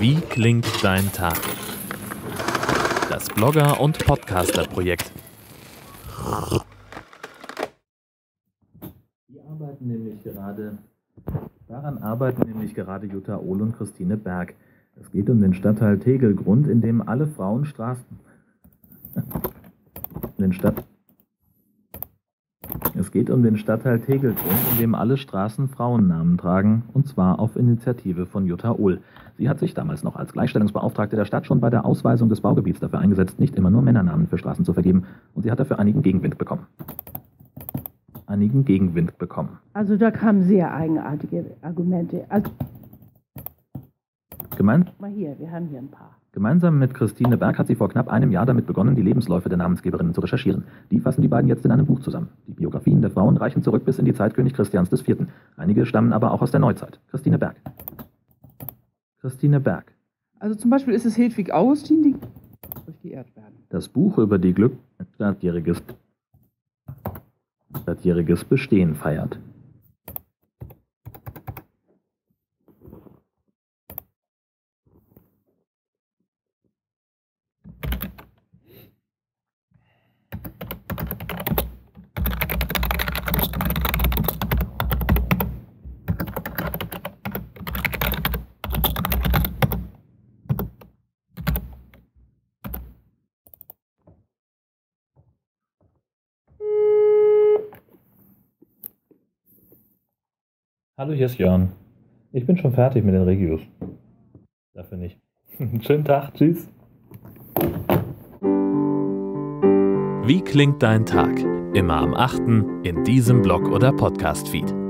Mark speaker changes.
Speaker 1: Wie klingt dein Tag? Das Blogger- und Podcaster-Projekt. Daran arbeiten nämlich gerade Jutta Ohl und Christine Berg. Es geht um den Stadtteil Tegelgrund, in dem alle Frauen Straßen Frauennamen tragen, und zwar auf Initiative von Jutta Ohl. Sie hat sich damals noch als Gleichstellungsbeauftragte der Stadt schon bei der Ausweisung des Baugebiets dafür eingesetzt, nicht immer nur Männernamen für Straßen zu vergeben, und sie hat dafür einigen Gegenwind bekommen.
Speaker 2: Also da kamen sehr eigenartige Argumente. Also, mal hier, wir haben hier ein paar.
Speaker 1: Gemeinsam mit Christine Berg hat sie vor knapp einem Jahr damit begonnen, die Lebensläufe der Namensgeberinnen zu recherchieren. Die fassen die beiden jetzt in einem Buch zusammen. Die Biografien der Frauen reichen zurück bis in die Zeit König Christians IV. Einige stammen aber auch aus der Neuzeit. Christine Berg.
Speaker 3: Also zum Beispiel ist es Hedwig Augustin, die durchgeehrt werden.
Speaker 1: Das Buch über die stadtjähriges Bestehen feiert. Hallo, hier ist Jörn. Ich bin schon fertig mit den Reviews. Dafür nicht. Schönen Tag, tschüss. Wie klingt dein Tag? Immer am 8. in diesem Blog- oder Podcast-Feed.